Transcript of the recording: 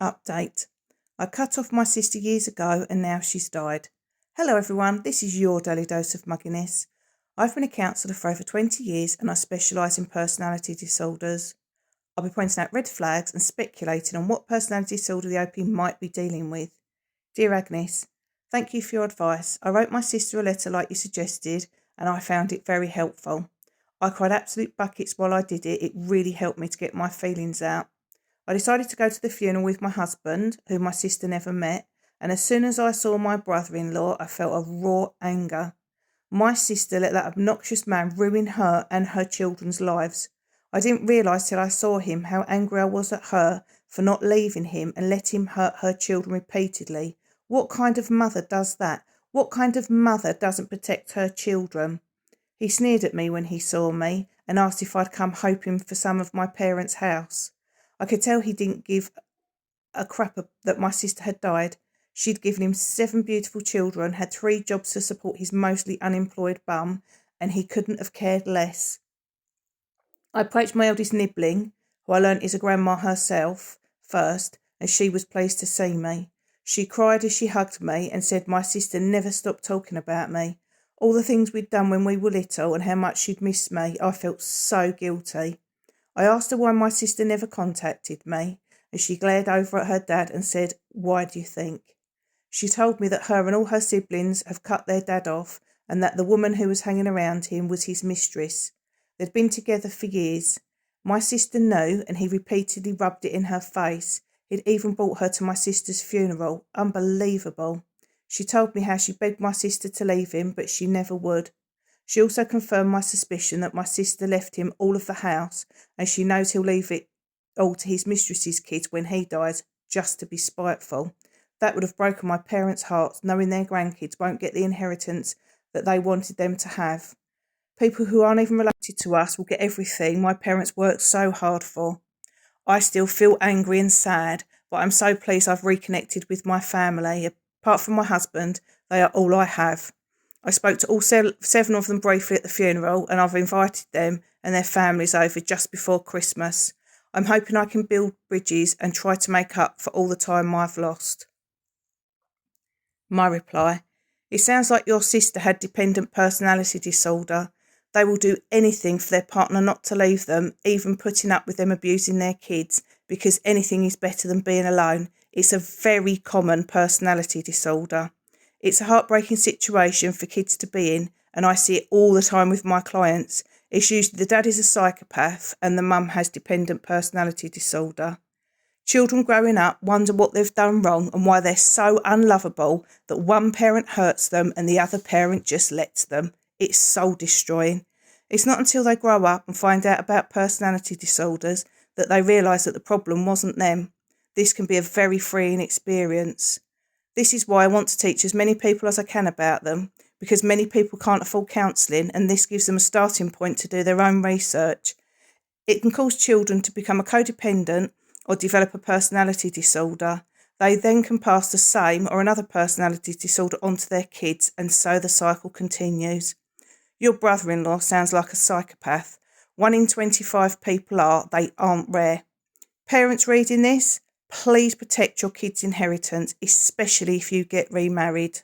Update. I cut off my sister years ago and now she's died. Hello everyone, this is your daily dose of mugginess. I've been a counsellor for over 20 years and I specialise in personality disorders. I'll be pointing out red flags and speculating on what personality disorder the OP might be dealing with. Dear Agnes, thank you for your advice. I wrote my sister a letter like you suggested and I found it very helpful. I cried absolute buckets while I did it. It really helped me to get my feelings out. I decided to go to the funeral with my husband, who my sister never met, and as soon as I saw my brother-in-law, I felt a raw anger. My sister let that obnoxious man ruin her and her children's lives. I didn't realise till I saw him how angry I was at her for not leaving him and let him hurt her children repeatedly. What kind of mother does that? What kind of mother doesn't protect her children? He sneered at me when he saw me and asked if I'd come hoping for some of my parents' house. I could tell he didn't give a crap that my sister had died. She'd given him 7 beautiful children, had 3 jobs to support his mostly unemployed bum, and he couldn't have cared less. I approached my eldest nibbling, who I learnt is a grandma herself, first, and she was pleased to see me. She cried as she hugged me and said my sister never stopped talking about me. All the things we'd done when we were little and how much she'd missed me. I felt so guilty. I asked her why my sister never contacted me, and she glared over at her dad and said, "Why do you think?" She told me that her and all her siblings have cut their dad off and that the woman who was hanging around him was his mistress. They'd been together for years. My sister knew, and he repeatedly rubbed it in her face. He'd even brought her to my sister's funeral. Unbelievable. She told me how she begged my sister to leave him, but she never would. She also confirmed my suspicion that my sister left him all of the house, and she knows he'll leave it all to his mistress's kids when he dies, just to be spiteful. That would have broken my parents' hearts, knowing their grandkids won't get the inheritance that they wanted them to have. People who aren't even related to us will get everything my parents worked so hard for. I still feel angry and sad, but I'm so pleased I've reconnected with my family. Apart from my husband, they are all I have. I spoke to all 7 of them briefly at the funeral, and I've invited them and their families over just before Christmas. I'm hoping I can build bridges and try to make up for all the time I've lost. My reply: it sounds like your sister had dependent personality disorder. They will do anything for their partner not to leave them, even putting up with them abusing their kids, because anything is better than being alone. It's a very common personality disorder. It's a heartbreaking situation for kids to be in, and I see it all the time with my clients. It's usually the dad is a psychopath and the mum has dependent personality disorder. Children growing up wonder what they've done wrong and why they're so unlovable that one parent hurts them and the other parent just lets them. It's soul destroying. It's not until they grow up and find out about personality disorders that they realise that the problem wasn't them. This can be a very freeing experience. This is why I want to teach as many people as I can about them, because many people can't afford counselling, and this gives them a starting point to do their own research. It can cause children to become a codependent or develop a personality disorder. They then can pass the same or another personality disorder onto their kids, and so the cycle continues. Your brother-in-law sounds like a psychopath. 1 in 25 people are. They aren't rare. Parents reading this, please protect your kids' inheritance, especially if you get remarried.